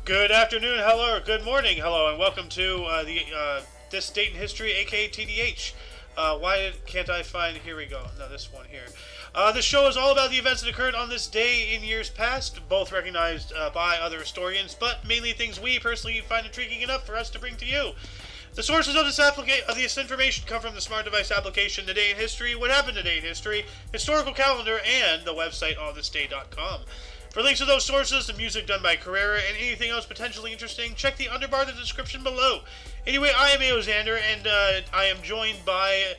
Good afternoon, hello, or good morning, hello, and welcome to this date in history, aka TDH. Why can't I find? Here we go. No, this one here. This show is all about the events that occurred on this day in years past, both recognized by other historians, but mainly things we personally find intriguing enough for us to bring to you. The sources of this information come from the Smart Device application, Today in History, What Happened Today in History, Historical Calendar, and the website onthisday.com. For links to those sources, the music done by Carrera, and anything else potentially interesting, check the underbar of the description below. Anyway, I am Aoxander, and I am joined by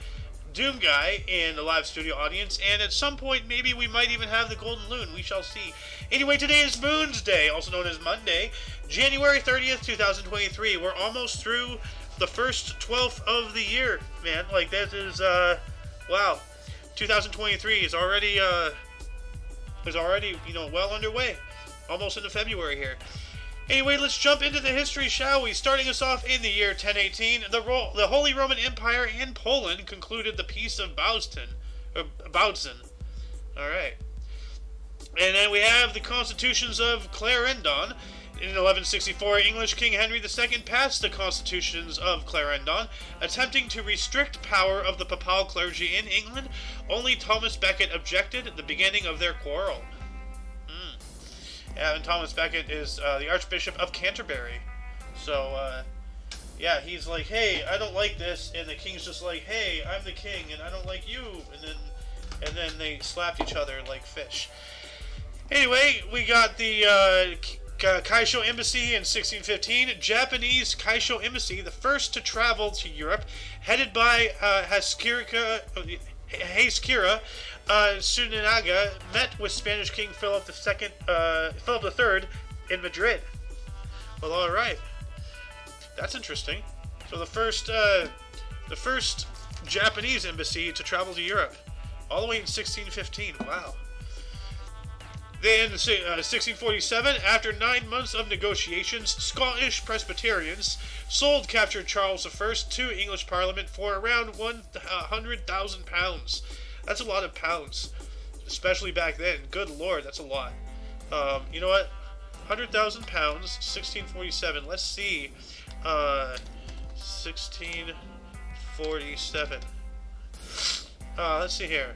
Doom Guy in the live studio audience, and at some point, maybe we might even have the Golden Loon. We shall see. Anyway, today is Moon's Day, also known as Monday, January 30th, 2023. We're almost through the first 12th of the year, man. Like, this is, wow. 2023 is already, well underway. Almost into February here. Anyway, let's jump into the history, shall we? Starting us off in the year 1018, the Holy Roman Empire and Poland concluded the Peace of Bautzen. Alright. And then we have the constitutions of Clarendon. In 1164, English King Henry II passed the constitutions of Clarendon, attempting to restrict power of the papal clergy in England. Only Thomas Becket objected, the beginning of their quarrel. Yeah, and Thomas Becket is the Archbishop of Canterbury. So, yeah, he's like, hey, I don't like this, and the king's just like, hey, I'm the king, and I don't like you, and then they slapped each other like fish. Anyway, we got the Kaisho Embassy in 1615, Japanese Kaisho Embassy, the first to travel to Europe, headed by Heiskira Tsunaga, met with Spanish King Philip III in Madrid. Well, all right, that's interesting. So the first Japanese embassy to travel to Europe, all the way in 1615. Wow. Then, in 1647, after 9 months of negotiations, Scottish Presbyterians sold captured Charles I to English Parliament for around £100,000. That's a lot of pounds, especially back then. Good Lord, that's a lot. You know what? £100,000, 1647. Let's see. 1647. Let's see here.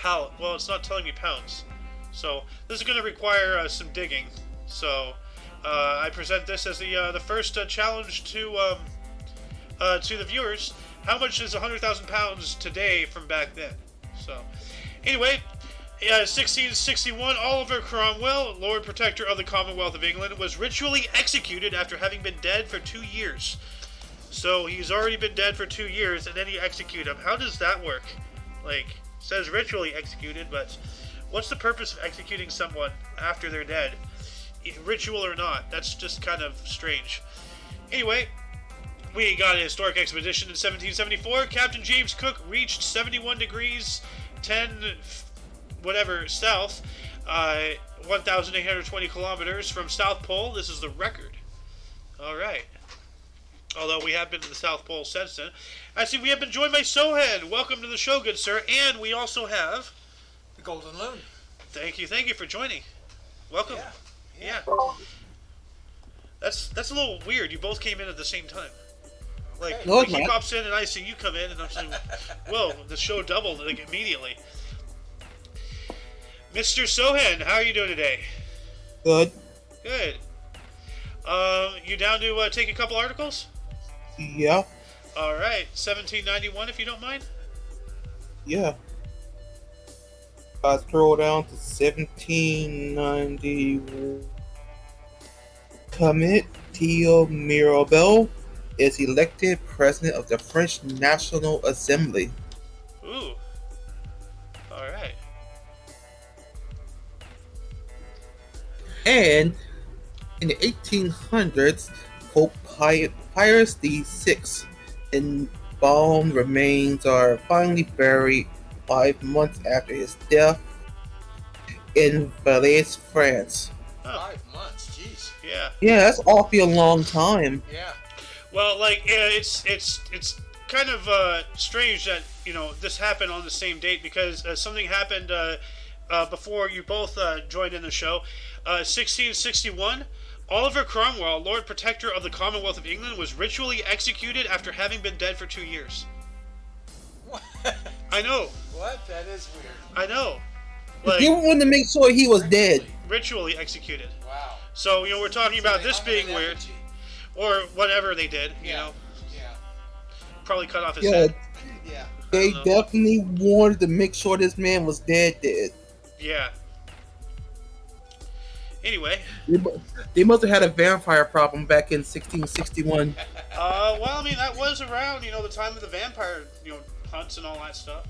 Well, it's not telling me pounds. So this is going to require some digging. So I present this as the first challenge to the viewers. How much is £100,000 today from back then? So anyway, 1661, Oliver Cromwell, Lord Protector of the Commonwealth of England, was ritually executed after having been dead for 2 years. So he's already been dead for 2 years, and then you execute him. How does that work? Like, it says ritually executed, but what's the purpose of executing someone after they're dead? Ritual or not, that's just kind of strange. Anyway, we got a historic expedition in 1774. Captain James Cook reached 71 degrees 10 whatever south, 1,820 kilometers from South Pole. This is the record. All right. Although we have been to the South Pole since then. I see we have been joined by Sohan. Welcome to the show, good sir. And we also have the Golden Loon. Thank you for joining. Welcome. Yeah. That's a little weird. You both came in at the same time. Like, he pops in and I see you come in, and I'm saying, whoa, the show doubled like immediately. Mr. Sohan, how are you doing today? Good. Good. You down to take a couple articles? Yeah. All right, 1791, if you don't mind. Yeah. I scroll down to 1790. Comte Mirabeau is elected president of the French National Assembly. Ooh. All right. And in the 1800s, Pope Pius VI embalmed remains are finally buried 5 months after his death in Valais, France. 5 months, jeez. Yeah. Yeah, that's awfully a long time. Yeah. Well, like, it's kind of strange that this happened on the same date, because something happened before you both joined in the show. 1661, Oliver Cromwell, Lord Protector of the Commonwealth of England, was ritually executed after having been dead for 2 years. What? I know. What? That is weird. I know. He wanted to make sure he was dead. Ritually executed. Wow. So, we're talking So about they this hung him in being weird. effigy. Or whatever they did, Yeah. Probably cut off his Yeah, head. Yeah. they know. definitely wanted to make sure this man was dead. Yeah. Anyway. They must have had a vampire problem back in 1661. Well, I mean, that was around, the time of the vampire, hunts and all that stuff.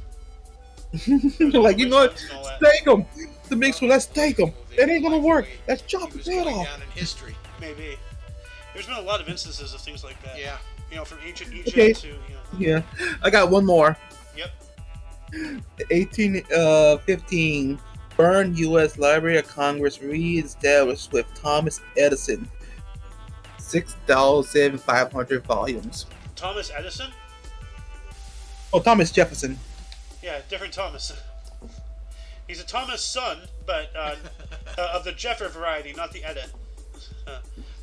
Like, you know what? Hunts and all that. Stake him. To make sure, let's stake him. It ain't gonna work. Let's chop his head off. Down in history. Maybe. There's been a lot of instances of things like that. Yeah. From ancient Okay. Egypt to, Yeah, I got one more. Yep. 1815, Bern U.S. Library of Congress re-established with Thomas Edison. 6,500 volumes. Thomas Edison? Oh, Thomas Jefferson. Yeah, different Thomas. He's a Thomas son, but of the Jeffer variety, not the Edit.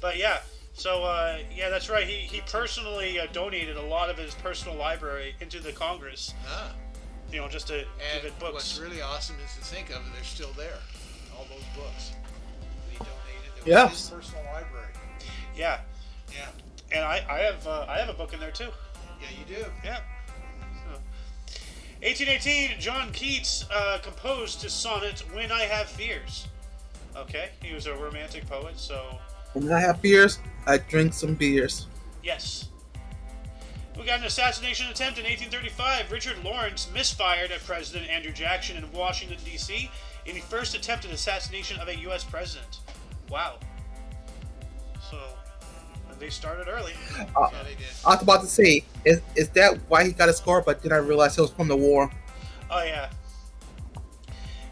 But yeah, so yeah, that's right. He personally donated a lot of his personal library into the Congress. Ah. Just to give it books. What's really awesome is to think of it, they're still there. All those books that he donated. It was Yes. his personal library. Yeah, Yeah. and I have a book in there too. Yeah, you do. Yeah. 1818, John Keats composed his sonnet "When I Have Fears." Okay, he was a romantic poet, so When I have fears, I drink some beers. yes. We got an assassination attempt in 1835. Richard Lawrence misfired at President Andrew Jackson in Washington, D.C. in the first attempted assassination of a U.S. president. Wow. So, they started early. Yeah, they did. I was about to say, is that why he got a score? But then I realized it was from the war. Oh, yeah.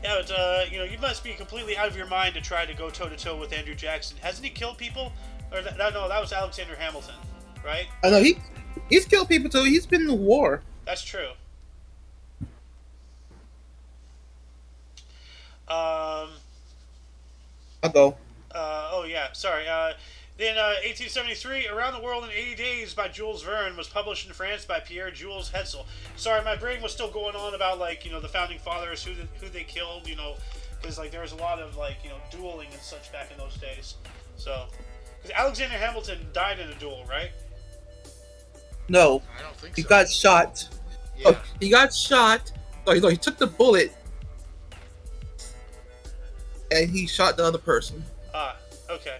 Yeah, but, you must be completely out of your mind to try to go toe-to-toe with Andrew Jackson. Hasn't he killed people? Or no, that was Alexander Hamilton, right? I know he's killed people too. He's been in the war. That's true. I'll go. Oh, yeah, sorry. Then 1873, Around the World in 80 Days by Jules Verne was published in France by Pierre Jules Hetzel. Sorry, my brain was still going on about, the Founding Fathers, who they killed, because, there was a lot of, dueling and such back in those days. So, because Alexander Hamilton died in a duel, right? No, I don't think he so. got shot. Yeah. Oh, he got shot. No, he took the bullet and he shot the other person. Ah, okay.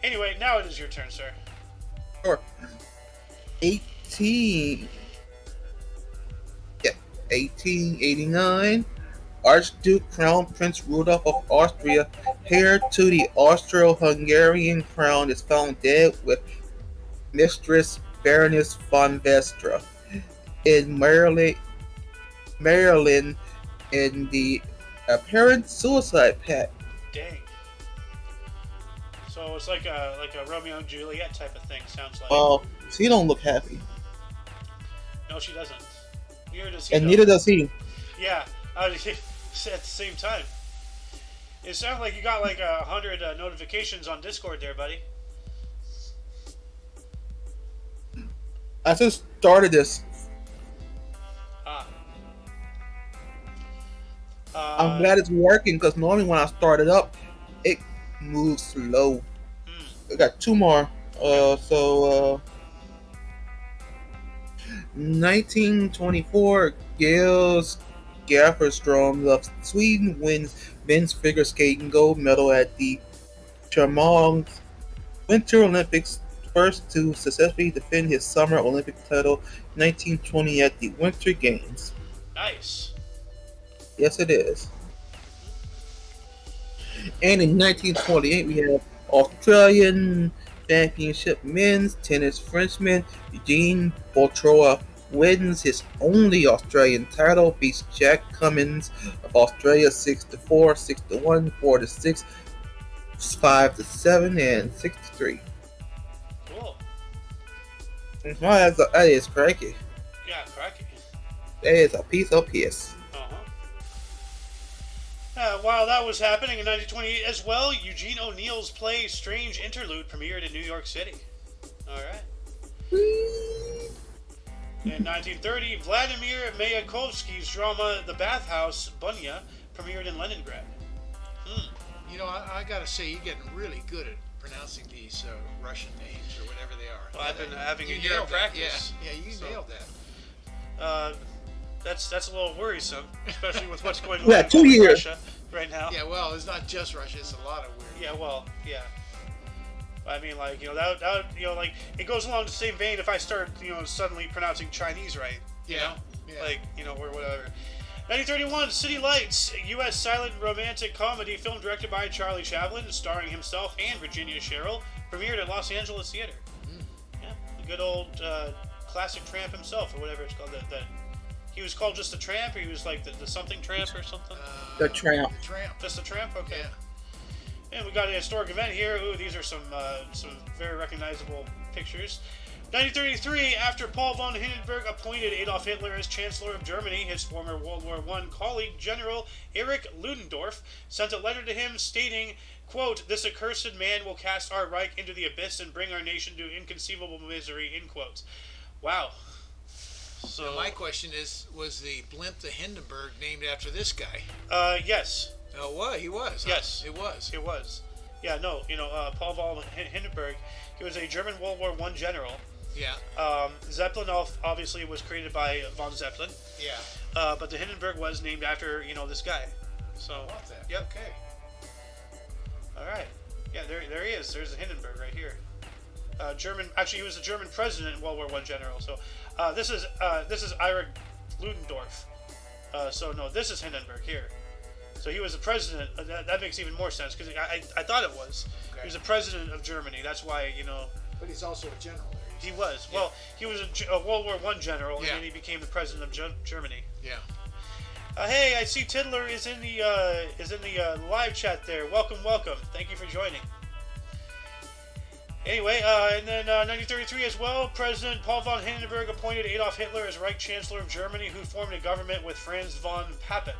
Anyway, now it is your turn, sir. Or 18. Yeah, 1889. Archduke Crown Prince Rudolph of Austria, heir to the Austro-Hungarian crown, is found dead with Mistress Baroness von Vestra in Maryland in the apparent suicide pact. Dang. So it's like a Romeo and Juliet type of thing. Sounds like. Well, she don't look happy, No, she doesn't. Neither does he. and though. neither does he. Yeah. At the same time. It sounds like you got 100 notifications on Discord there, buddy. I just started this. Ah. I'm glad it's working because normally when I start it up, it moves slow. I got two more. 1924, Gales Gafferstrom of Sweden wins men's figure skating gold medal at the Chamonix Winter Olympics, first to successfully defend his Summer Olympic title 1920 at the Winter Games. Nice. Yes, it is. And in 1928, we have Australian Championship men's tennis Frenchman Eugene Boltroa wins his only Australian title, beats Jack Cummins of Australia 6-4, 6-1, 4-6, 5-7, and 6-3. Cool. That is cracky. Yeah, cracky. That is a piece of piss. Uh-huh. While that was happening in 1928 as well, Eugene O'Neill's play Strange Interlude premiered in New York City. Alright. In 1930, Vladimir Mayakovsky's drama The Bathhouse, Bunya, premiered in Leningrad. You know, I gotta say, you're getting really good at pronouncing these Russian names or whatever they are. Well, I've been having a you year of nailed it. practice. Yeah, you nailed that. That's a little worrisome, especially with what's going Yeah, on 2 in years. Russia right now. Yeah, well, it's not just Russia; it's a lot of weird. Yeah, well, yeah. I mean, like, that like, it goes along the same vein if I start, suddenly pronouncing Chinese right. Yeah. Like, or whatever. 1931, City Lights, a U.S. silent romantic comedy film directed by Charlie Chaplin, starring himself and Virginia Sherrill, premiered at Los Angeles Theater. Yeah, the good old classic tramp himself, or whatever it's called. That he was called just a tramp, or he was like the something tramp or something? The Tramp. The Tramp. Just a tramp? Okay. Yeah. And we got a historic event here. Ooh, these are some very recognizable pictures. 1933, after Paul von Hindenburg appointed Adolf Hitler as Chancellor of Germany, his former World War I colleague, General Erich Ludendorff, sent a letter to him stating, quote, "This accursed man will cast our Reich into the abyss and bring our nation to inconceivable misery," end quotes. Wow. So Now, my question is, was the blimp the Hindenburg named after this guy? Yes. Oh, what? He was. Yes. It was. It was. Yeah, no, Paul von Hindenburg, he was a German World War I general. Yeah. Zeppelin obviously was created by von Zeppelin. Yeah. But the Hindenburg was named after, this guy. So, I want that. Yep. Okay. All right. Yeah, there he is. There's the Hindenburg right here. Actually, he was a German president in World War I general. So, this is Erich Ludendorff. So no, this is Hindenburg here. So he was the president. That makes even more sense because I thought it was. Okay. He was the president of Germany. That's why But he's also a general. he was. Yeah. Well, he was a World War I general, Yeah. and then he became the president of Germany. Yeah. Hey, I see Tiddler is in the live chat there. Welcome. Thank you for joining. Anyway, and then 1933 as well, President Paul von Hindenburg appointed Adolf Hitler as Reich Chancellor of Germany, who formed a government with Franz von Papen.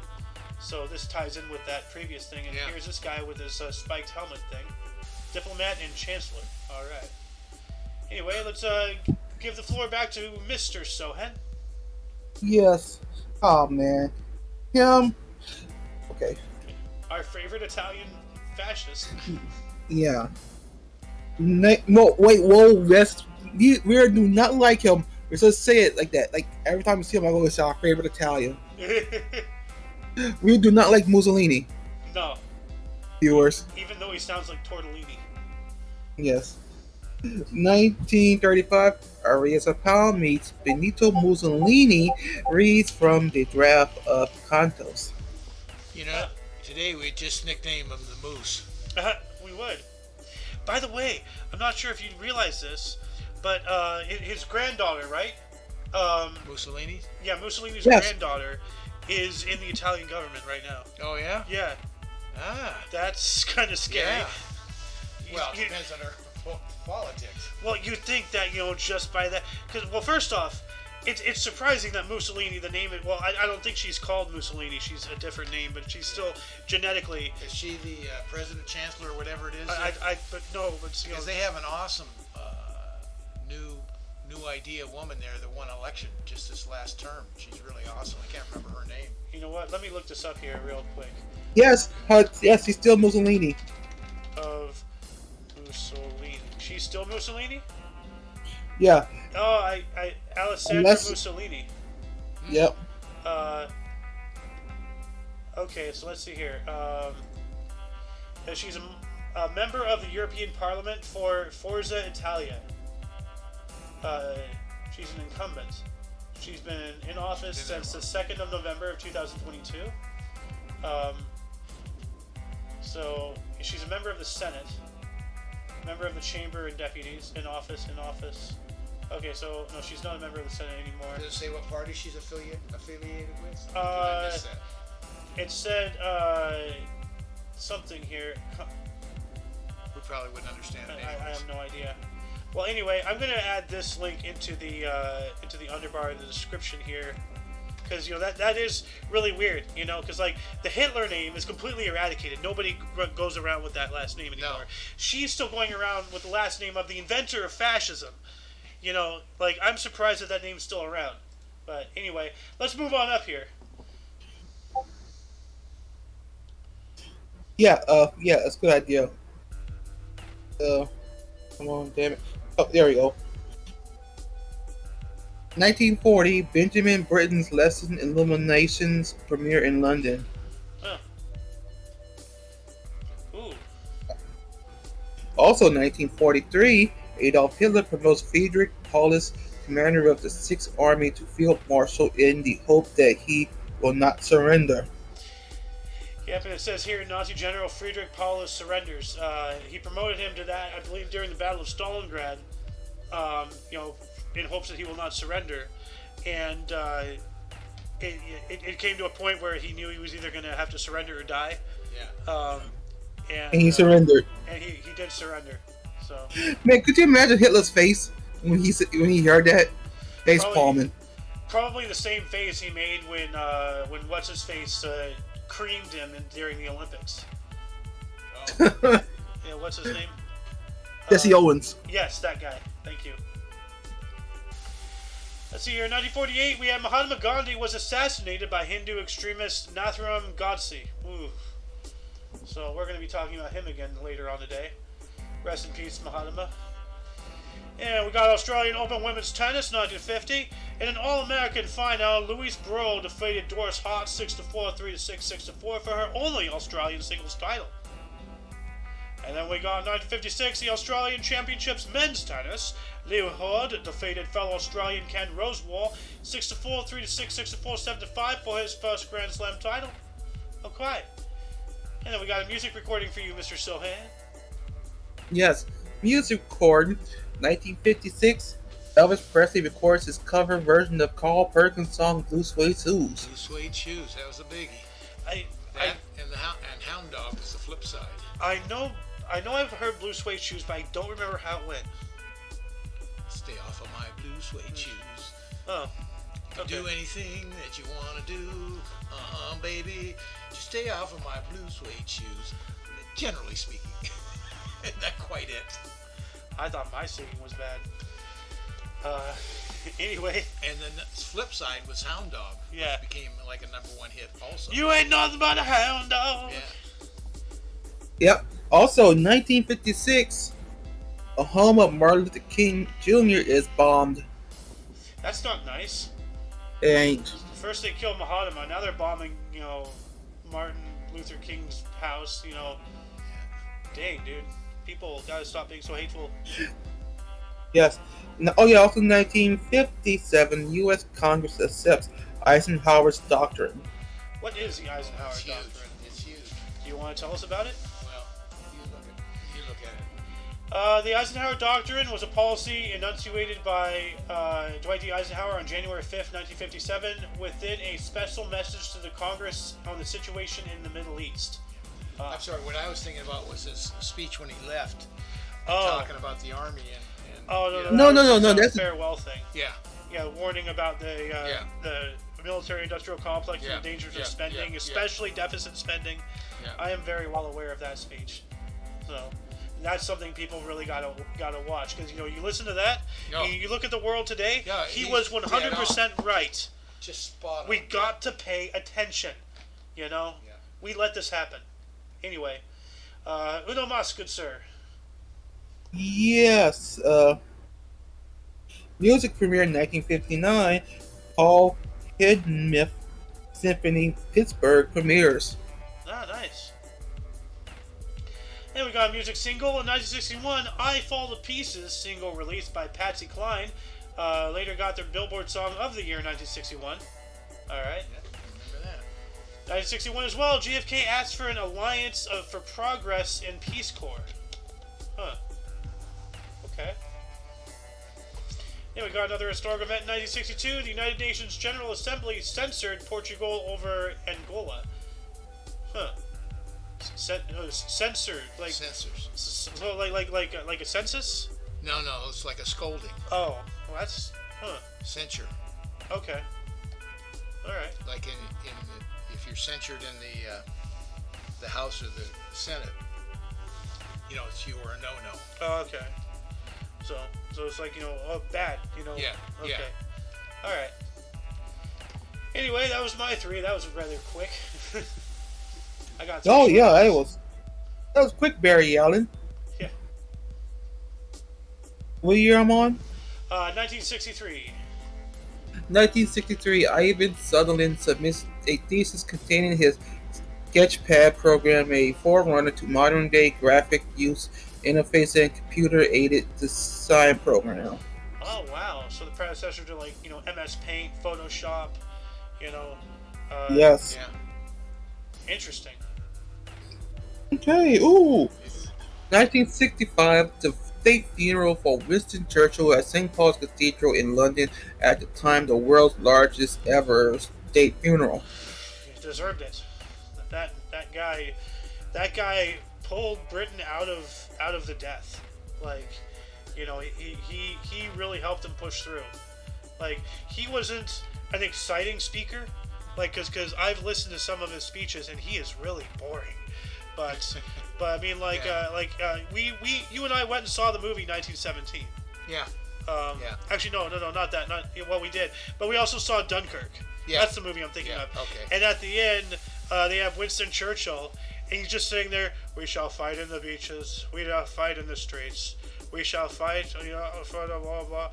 So this ties in with that previous thing, and here's this guy with his spiked helmet thing. Diplomat and Chancellor. All right. Anyway, let's give the floor back to Mr. Sohan. Yes. Oh man. Him. Okay. Our favorite Italian fascist. Yeah. No, wait, whoa, we do not like him. We just say it like that. Like every time we see him, I go, "It's our favorite Italian." We do not like Mussolini, No, viewers. even though he sounds like Tortellini. Yes. 1935, Arias Powell meets Benito Mussolini, reads from the draft of Cantos. Today we just nicknamed him the Moose. We would. By the way, I'm not sure if you realize this, but his granddaughter, right? Mussolini? Yeah, Mussolini's Yes. granddaughter is in the Italian government right now. Oh, yeah? Yeah, Ah. that's kind of scary. Yeah. You- Well, it you- depends on her politics. well, you'd think that, just by that... Because, well, first off, it's surprising that Mussolini, the name... Well, I don't think she's called Mussolini. She's a different name, but she's still genetically... Is she the president, chancellor, or whatever it is? But no, but... Because they have an awesome new idea woman there that won election just this last term. She's really awesome. I can't remember her name. You know what? Let me look this up here real quick. Yes, yes, he's still Mussolini. Of Mussolini. She's still Mussolini? Yeah. Oh, Alessandra Unless- Mussolini. Yep. Okay, so let's see here. She's a member of the European Parliament for Forza Italia. She's an incumbent. She's been in office since the 2nd of November of 2022. So she's a member of the Senate, member of the Chamber and Deputies, in office. Okay, so no, she's not a member of the Senate anymore. Does it say what party she's affiliated with? Did I miss that? It said something here. We probably wouldn't understand it I anyways. have no idea. Well, anyway, I'm gonna add this link into the underbar in the description here, because that is really weird, because like the Hitler name is completely eradicated. Nobody goes around with that last name anymore. No. She's still going around with the last name of the inventor of fascism. Like I'm surprised that name's still around. But anyway, let's move on up here. Yeah, that's a good idea. Come on, damn it. Oh, there we go. 1940, Benjamin Britten's Lesson in Illuminations premiere in London. Huh. Ooh. Also 1943, Adolf Hitler promotes Friedrich Paulus, commander of the Sixth Army, to field marshal in the hope that he will not surrender. Yep, and it says here Nazi General Friedrich Paulus surrenders. He promoted him to that, I believe, during the Battle of Stalingrad, in hopes that he will not surrender. And it came to a point where he knew he was either going to have to surrender or die. Yeah. And he surrendered. And he did surrender. So. Man, could you imagine Hitler's face when he heard that? Face palming. Probably the same face he made when what's his face creamed him during the Olympics. Oh. Yeah, what's his name? Jesse Owens. Yes, that guy. Thank you. Let's see here. In 1948, we have Mahatma Gandhi was assassinated by Hindu extremist Nathuram Godse. Ooh. So we're going to be talking about him again later on today. Rest in peace, Mahatma. And we got Australian Open Women's Tennis, 1950. In an All-American final, Louise Breaux defeated Doris Hart 6-4, 3-6, 6-4 for her only Australian singles title. And then we got 1956, the Australian Championships Men's Tennis. Leo Hood defeated fellow Australian Ken Rosewall 6-4, 3-6, 6-4, 7-5 for his first Grand Slam title. Okay. And then we got a music recording for you, Mr. Sohan. Yes, music record. 1956, Elvis Presley records his cover version of Carl Perkins' song "Blue Suede Shoes." Blue Suede Shoes, that was a biggie. And Hound Dog was the flip side. I know I've heard Blue Suede Shoes, but I don't remember how it went. Stay off of my blue suede shoes. Oh. Okay. Do anything that you want to do, baby. Just stay off of my blue suede shoes. Generally speaking. Not quite it. I thought my singing was bad. Anyway. And then the flip side was Hound Dog. Yeah. Which became like a #1 hit also. You ain't nothing but a hound dog. Yeah. Yep. Also, 1956, a home of Martin Luther King Jr. is bombed. That's not nice. It ain't. First they killed Mahatma, now they're bombing, Martin Luther King's house, Dang, dude. People gotta stop being so hateful. Yes. Also 1957, U.S. Congress accepts Eisenhower's doctrine. What is the Eisenhower doctrine? It's huge. Do you want to tell us about it? Well, you look at it. The Eisenhower Doctrine was a policy enunciated by Dwight D. Eisenhower on January 5th, 1957, within a special message to the Congress on the situation in the Middle East. I'm sorry, what I was thinking about was his speech when he left, Oh. talking about the Army and No, that's a farewell thing. Yeah. Yeah, warning about the military-industrial complex and the dangers of spending, especially deficit spending. Yeah. I am very well aware of that speech. So that's something people really gotta watch, because you listen to that, you look at the world today. Yeah, he was 100% right. Just spot on. We got to pay attention. Yeah. We let this happen. Anyway, Uno Mas, good sir. Yes. Music premiere in 1959, Paul Hindemith Symphony Pittsburgh premieres. Ah, nice. And we got a music single in 1961, I Fall to Pieces, single released by Patsy Cline. Later got their Billboard Song of the Year in 1961. Alright. Yeah, remember that. 1961 as well, JFK asked for an alliance for progress in Peace Corps. Huh. Okay. Then we got another historic event in 1962. The United Nations General Assembly censored Portugal over Angola. Huh. Censored, like Censors. So like a census? No, it's like a scolding. Oh, well that's Censure. okay. All right. Like if you're censured in the House or the Senate, it's you or a no-no. Oh, okay. So it's like, bad, Yeah. Okay. Yeah. All right. Anyway, that was my 3. That was rather quick. I got. Oh yeah, that was quick, Barry Allen. Yeah. What year I'm on? 1963. 1963. Ivan Sutherland submits a thesis containing his Sketchpad program, a forerunner to modern-day graphic user interface and computer-aided design program. Oh wow! So the predecessor to MS Paint, Photoshop, Yes. Yeah. Interesting. Okay. Ooh. 1965. The state funeral for Winston Churchill at St. Paul's Cathedral in London, at the time the world's largest ever state funeral. He deserved it. That guy pulled Britain out of the death. Like, he really helped them push through. Like, he wasn't an exciting speaker, like, because I've listened to some of his speeches and he is really boring. But I mean, like, you and I went and saw the movie 1917. Yeah. Yeah. Actually, no, not that. We did, but we also saw Dunkirk. Yeah. That's the movie I'm thinking of. Okay. And at the end, they have Winston Churchill, and he's just sitting there. We shall fight in the beaches. We shall fight in the streets. We shall fight. For the blah blah.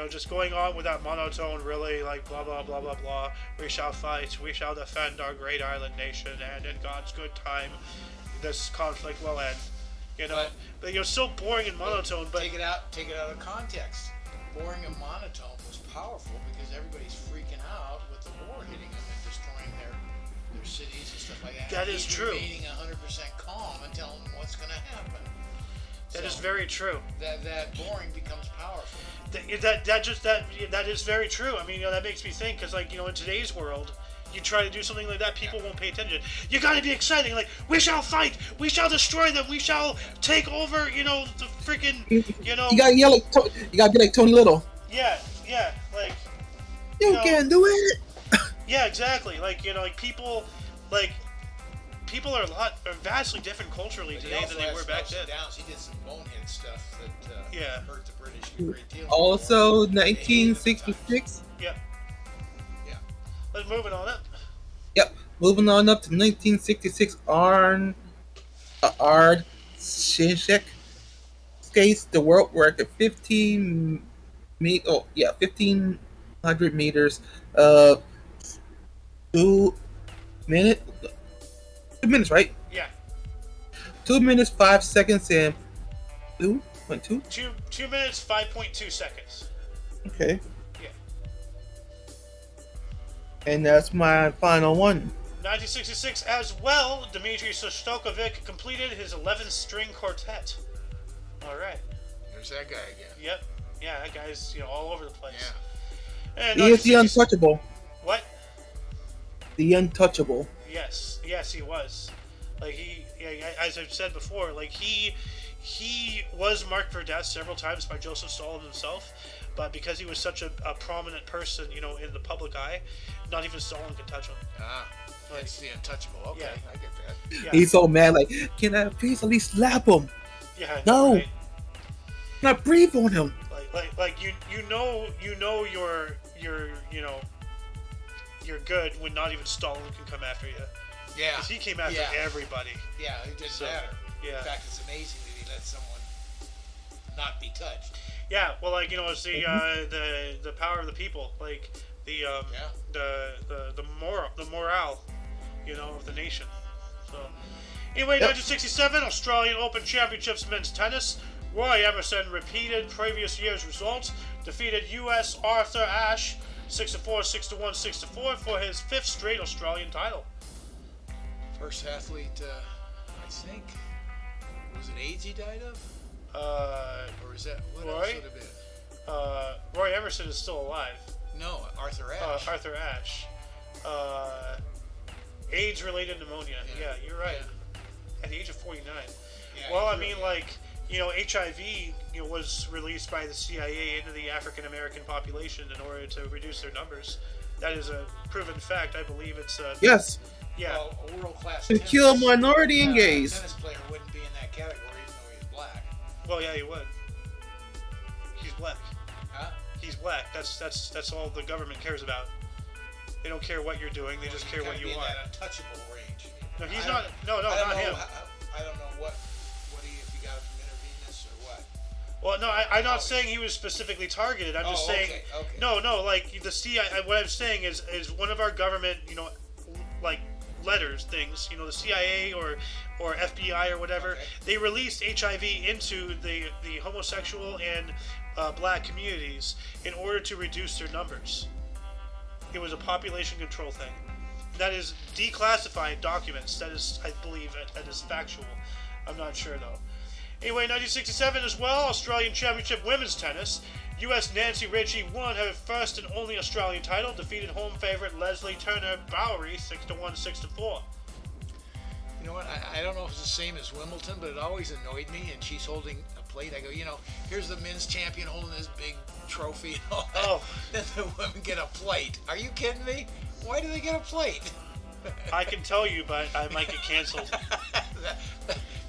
Just going on with that monotone, really like blah blah blah blah blah. We shall fight. We shall defend our great island nation, and in God's good time, this conflict will end. But you're so boring and monotone. But take it out of context. Boring and monotone was powerful because everybody's freaking out with the war hitting them and destroying their cities and stuff like that. That is true. Remaining 100% calm and telling them what's going to happen. That is very true. That boring becomes powerful. That is very true. I mean, that makes me think, because in today's world, you try to do something like that, people won't pay attention. You got to be exciting, like, we shall fight, we shall destroy them, we shall take over, the freaking, You gotta yell you gotta be like Tony Little. Yeah, like. You can do it. Yeah, exactly. Like, people are vastly different culturally today than they were back then. He did some bonehead stuff that hurt the British a great deal. Also, 1966. Yep. Let's move it on up. Yep. Moving on up to 1966, Ard Shishek skates the world record 1500 meters. 2 minutes. 2 minutes, right? Yeah. 2 minutes 5 seconds and 2.2. 2 minutes 5.2 seconds. Okay. Yeah. And that's my final one. 1966 as well, Dmitry Shostakovich completed his 11th string quartet. All right. There's that guy again. Yep. Yeah, that guy's all over the place. Yeah. And He is the untouchable. What? The untouchable. Yes, he was. Like as I've said before, like he was marked for death several times by Joseph Stalin himself, but because he was such a prominent person, in the public eye, not even Stalin could touch him. It's the untouchable. Okay, Yeah. I get that. Yeah. He's so mad. Like, can I please at least slap him? Yeah. No. Right? Not breathe on him. Like you're good when not even Stalin can come after you. Yeah. Because he came after everybody. Yeah, it didn't matter. Yeah. In fact, it's amazing that he let someone not be touched. Yeah, well, it's the power of the people, like the morale, of the nation. So anyway, 1967 Australian Open Championships men's tennis. Roy Emerson repeated previous year's results, defeated U.S. Arthur Ashe 6-4, 6-1, 6-4 for his 5th straight Australian title. First athlete, I think, was it AIDS he died of? Or is that what else would have been? Roy Emerson is still alive. No, Arthur Ashe. Arthur Ashe. AIDS-related pneumonia. Yeah, you're right. Yeah. At the age of 49. Yeah, Well, I mean, HIV, was released by the CIA into the African American population in order to reduce their numbers. That is a proven fact. I believe it's Yes. Yeah. Well, a world-class To kill minority and gays. tennis player wouldn't be in that category even though he's black. Well, yeah, he would. He's black. Huh? He's black. That's all the government cares about. They don't care what you're doing. They just care what you are. That untouchable range. No, he's not. No, not him. I don't know what if he got it from intravenous or what. Well, no, I'm not saying he was specifically targeted. I'm just saying. Okay. No, like the CIA. What I'm saying is one of our government, like letters, things, the CIA or FBI or whatever. Okay. They released HIV into the homosexual and black communities in order to reduce their numbers. It was a population control thing. That is declassified documents. That is, I believe, that is factual. I'm not sure though. Anyway, 1967 as well, Australian Championship Women's Tennis. U.S. Nancy Ritchie won her first and only Australian title, defeated home favorite Leslie Turner Bowery 6-1, 6-4. You know what? I don't know if it's the same as Wimbledon, but it always annoyed me. And she's holding a plate. I go, here's the men's champion holding this big trophy and all that. Oh. Then the women get a plate. Are you kidding me? Why do they get a plate? I can tell you, but I might get canceled.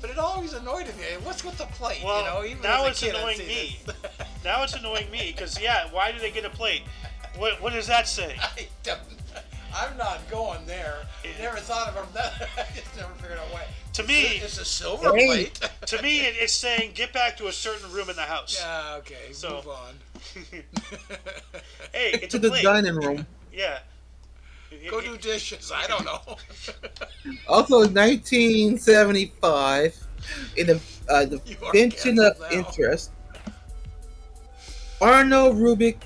But it always annoyed me. What's with the plate? Well, even now as a it's kid, annoying me. Now it's annoying me because why do they get a plate? What does that say? I'm not going there. Never thought of that. I just never figured out why. To me, it's a silver plate. To me, it's saying get back to a certain room in the house. Yeah. Okay. So, move on. Hey, it's to a the plate. dining room. Yeah. Go do dishes. I don't know. Also, 1975, in the Invention of Interest, Arnold Rubik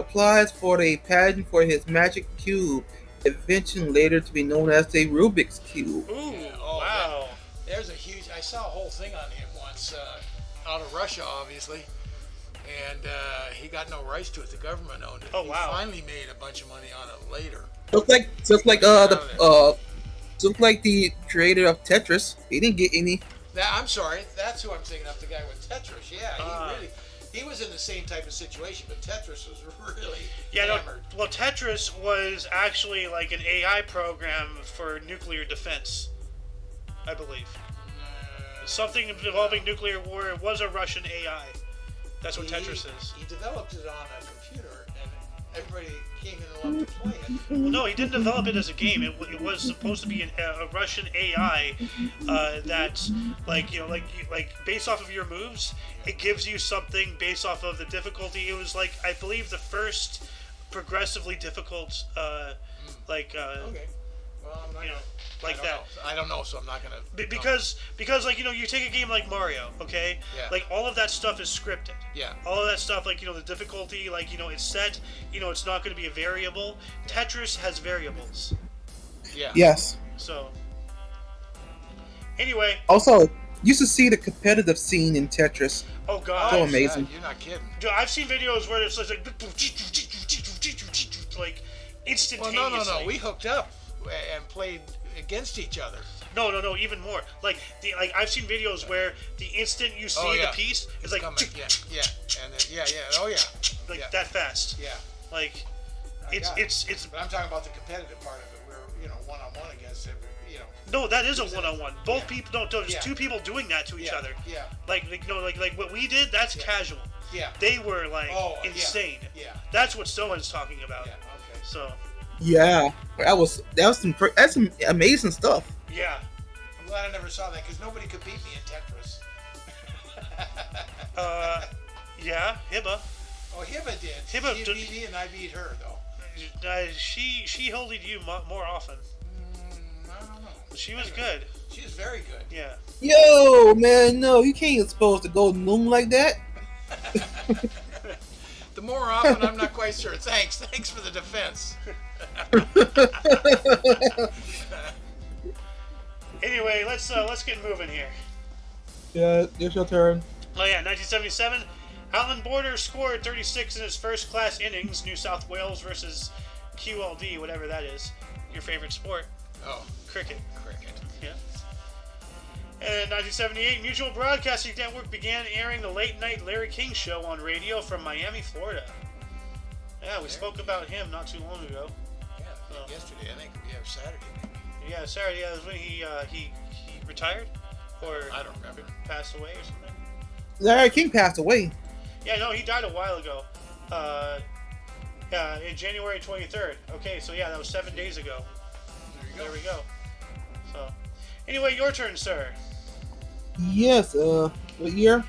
applies for a patent for his magic cube, invention later to be known as the Rubik's Cube. Ooh, wow. There's a huge. I saw a whole thing on him once, out of Russia, obviously. And he got no rights to it. The government owned it. Oh, wow. He finally made a bunch of money on it later. Just like the creator of Tetris, he didn't get any. I'm sorry, that's who I'm thinking of. The guy with Tetris. Yeah, he was in the same type of situation, but Tetris was really hammered. Well, Tetris was actually like an AI program for nuclear defense, I believe. Something involving nuclear war. It was a Russian AI. That's what Tetris is. He developed it on a computer, and everybody came in and loved to play it. Well, no, he didn't develop it as a game. It was supposed to be a Russian AI that, like based off of your moves, it gives you something based off of the difficulty. It was like, I believe, the first progressively difficult, Okay. Well, I'm not I don't know, so I'm not gonna. Because you take a game like Mario, okay? Yeah. Like all of that stuff is scripted. Yeah. All of that stuff, the difficulty, it's set. It's not going to be a variable. Tetris has variables. Yeah. Yes. So. Anyway. Also, used to see the competitive scene in Tetris. Oh God. So amazing. Yeah, you're not kidding. Dude, I've seen videos where it's like instantaneously. Well, no. We hooked up and played against each other. No, even more. I've seen videos where the instant you see the piece, it's like coming. that fast. Yeah. It's. But I'm talking about the competitive part of it, where one-on-one against every. No, that is a one-on-one. Both people don't. There's two people doing that to each other. Yeah. Like what we did. That's casual. Yeah. They were insane. Yeah. That's what Stone's talking about. Yeah. Okay. So. Yeah, that's some amazing stuff. Yeah. I'm glad I never saw that because nobody could beat me in Tetris. Yeah, Hibba. Oh, Hibba did. She beat me and I beat her though. She holded you more often. I don't know. She was good. She was very good. Yeah. Yo, man, no, you can't expose the golden moon like that. The more often, I'm not quite sure. Thanks for the defense. Anyway, let's get moving here. Yeah, it's your turn. Oh yeah, 1977, Alan Border scored 36 in his first class innings. New South Wales versus QLD, whatever that is. Your favorite sport? Oh, cricket. Yeah. And 1978, Mutual Broadcasting Network began airing the late-night Larry King Show on radio from Miami, Florida. Yeah, we spoke about him not too long ago. Yeah, yesterday, I think. Yeah, Saturday, maybe. Yeah, Saturday. Yeah, was when he retired, or I don't remember. Passed away or something. Larry King passed away. Yeah, no, he died a while ago. Yeah, in January 23rd. Okay, so yeah, that was 7 days ago. There we go. So, anyway, your turn, sir. Yes. What year?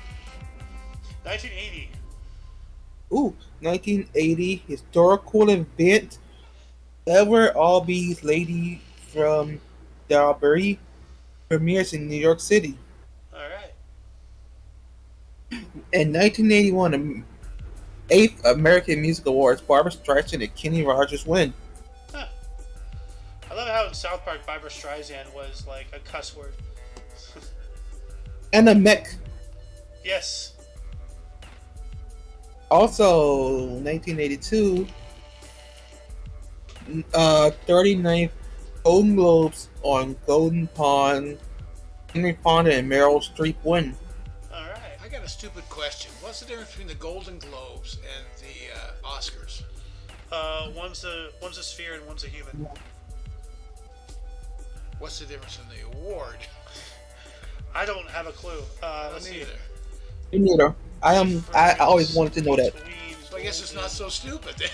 1980. Ooh, 1980 historical event. Ever Albee's Lady from Dalbury premieres in New York City. All right. In 1981, the 8th American Music Awards, Barbra Streisand and Kenny Rogers win. Huh. I love how in South Park, Barbra Streisand was like a cuss word. And a mech. Yes. Also, 1982, 39th Golden Globes on Golden Pond. Henry Fonda and Meryl Streep win. All right. I got a stupid question. What's the difference between the Golden Globes and the Oscars? One's a sphere and one's a human. What's the difference in the award? I don't have a clue. Let's see. Me neither. I always wanted to know that. So I guess it's not so stupid then.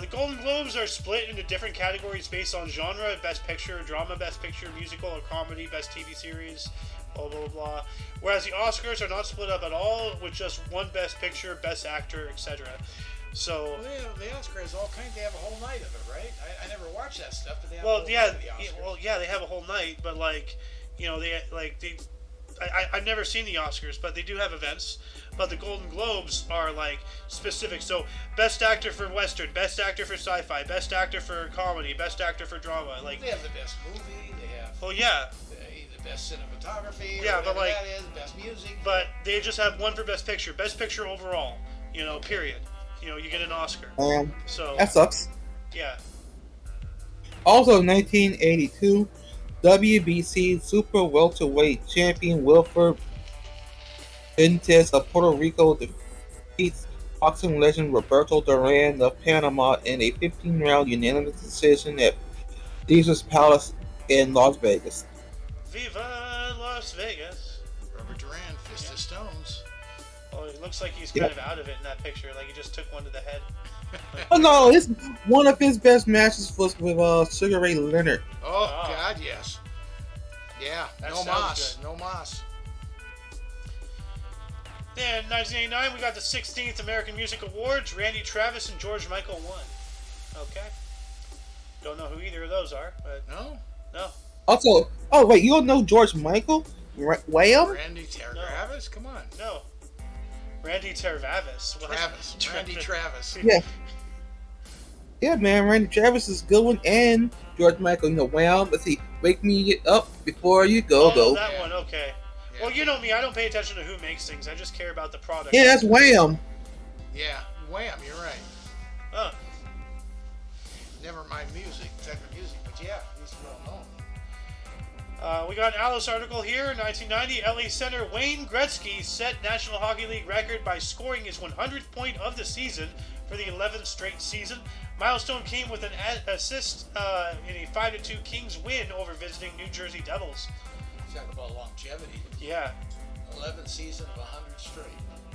The Golden Globes are split into different categories based on genre: Best Picture, Drama, Best Picture, Musical or Comedy, Best TV Series, blah blah blah. Whereas the Oscars are not split up at all, with just one Best Picture, Best Actor, etc. So the Oscars all kind. They have a whole night of it, right? I never watch that stuff, but they have well, a whole yeah, night of the Oscars. they have a whole night, but I've never seen the Oscars, but they do have events. But the Golden Globes are like specific. So, Best Actor for Western, Best Actor for Sci-Fi, Best Actor for Comedy, Best Actor for Drama. Like they have the best movie. They have. Oh yeah. The best cinematography. Yeah, but like that is best music. But they just have one for Best Picture overall. Period. You get an Oscar. So that sucks. Yeah. Also, 1982, WBC Super Welterweight Champion Wilfred Benitez of Puerto Rico defeats boxing legend Roberto Duran of Panama in a 15-round unanimous decision at Caesars Palace in Las Vegas. Viva Las Vegas! Robert Duran, Fist of Stones. Oh, it looks like he's kind of out of it in that picture. Like he just took one to the head. Oh no! One of his best matches was with Sugar Ray Leonard. Oh God, yes. Yeah, that no mas, good. No mas. Then, 1989, we got the 16th American Music Awards. Randy Travis and George Michael won. Okay. Don't know who either of those are, but... No. Also, wait, you don't know George Michael? Wham? Randy Travis? Come on. No. Randy Travis. Randy Travis. Yeah. Yeah, man, Randy Travis is a good one, and George Michael, Wham. Let's see, Wake Me Up Before You Go. That one, okay. Yeah. Well, you know me, I don't pay attention to who makes things. I just care about the product. Yeah, that's Wham. Yeah, Wham, you're right. Huh. Never mind type of music, but yeah, he's well known. We got an Alice article here. 1990, LA center Wayne Gretzky set National Hockey League record by scoring his 100th point of the season for the 11th straight season. Milestone came with an assist in a 5-2 Kings win over visiting New Jersey Devils. Talk about longevity. Yeah. 11th season of 100 straight.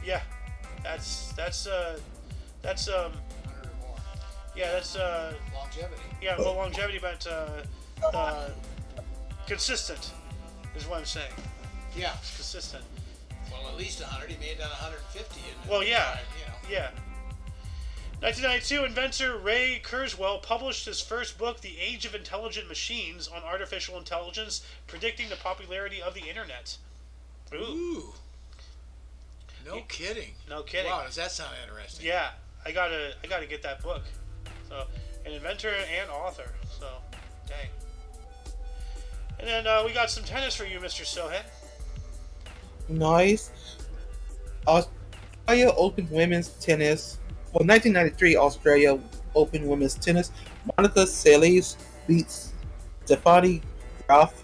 Yeah. That's 100 or more. Yeah, that's longevity. Yeah, well, longevity, but consistent is what I'm saying. Yeah, it's consistent. Well, at least 100. He may have done 150. Well, yeah. Yeah. 1992, inventor Ray Kurzweil published his first book, The Age of Intelligent Machines, on artificial intelligence, predicting the popularity of the internet. Ooh. No kidding. No kidding. Wow, does that sound interesting? Yeah, I gotta get that book. So, an inventor and author. So, dang. And then we got some tennis for you, Mr. Sohan. Nice. Australia Open Women's Tennis. Well, 1993 Australia Open Women's Tennis. Monica Seles beats Stephanie Graf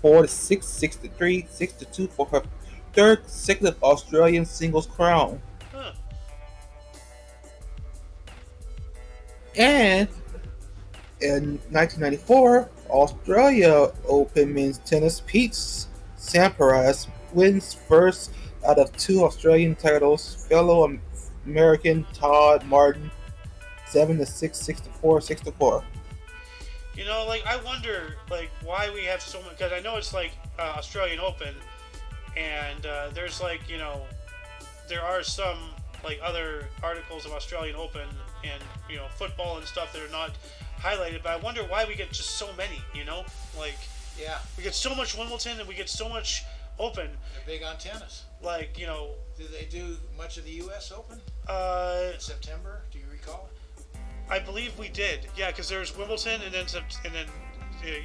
4-6, 6-3, 6-2 for her third consecutive Australian singles crown. Huh. And in 1994, Australia Open men's tennis, Pete Sampras wins first out of two Australian titles. Fellow American Todd Martin 7-6, 6-4, 6-4. You know, like I wonder, like why we have so much. Because I know it's like Australian Open, and there's like there are some like other articles of Australian Open and football and stuff that are not highlighted. But I wonder why we get just so many. Like yeah, we get so much Wimbledon and we get so much Open. They're big on tennis. Like Did they do much of the U.S. Open? In September? Do you recall? I believe we did. Yeah, because there's Wimbledon and then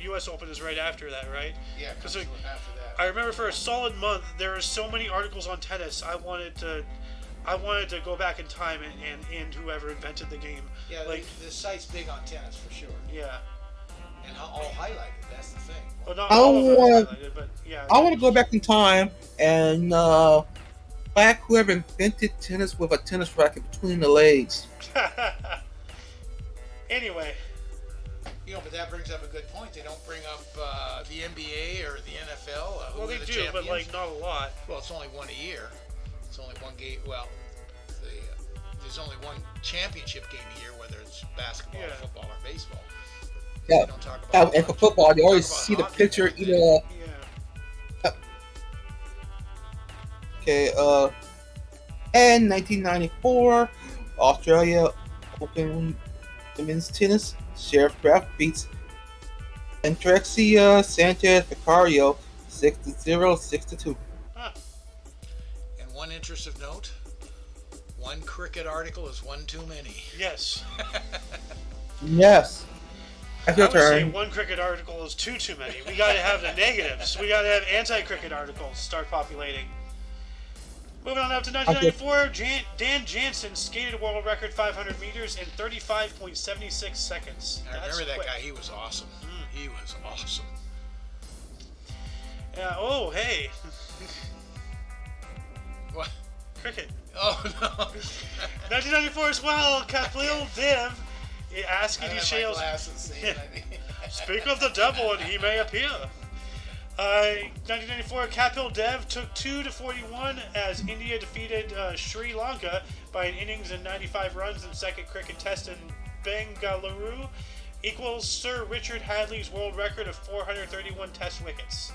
U.S. Open is right after that, right? Yeah, because after that. I remember for a solid month there were so many articles on tennis. I wanted to go back in time and end whoever invented the game. Yeah, like the site's big on tennis for sure. Yeah. And all highlighted. That's the thing. Well, not all of them highlighted, but yeah. I want to go back in time and back whoever invented tennis with a tennis racket between the legs. Anyway. But that brings up a good point. They don't bring up the NBA or the NFL. Well, they do, champions. but like not a lot. Well, it's only one a year. It's only one game. Well, there's only one championship game a year, whether it's basketball, or football, or baseball. Yeah. Don't talk about And for football, you always see the picture either. Yeah. Okay. And 1994, Australia Open women's tennis. Sheriff Kraft beats Entrexia Sanchez Vicario 6-0, 6-2. Huh. And one interest of note, one cricket article is one too many. Yes. Yes. That's your I would say turn. one cricket article is too many. We got to have the negatives. We got to have anti-cricket articles start populating. Moving on up to 1994, Dan Jansen skated a world record 500 meters in 35.76 seconds. I remember that guy. He was awesome. He was awesome. Yeah. Oh, hey. What? Cricket. Oh, no. 1994 as well, Kapil Dev. Asking I Shales. have Speak of the devil and he may appear. 1994, Kapil Dev took 2-41 as India defeated Sri Lanka by an innings and 95 runs in second cricket test in Bengaluru, equals Sir Richard Hadley's world record of 431 test wickets.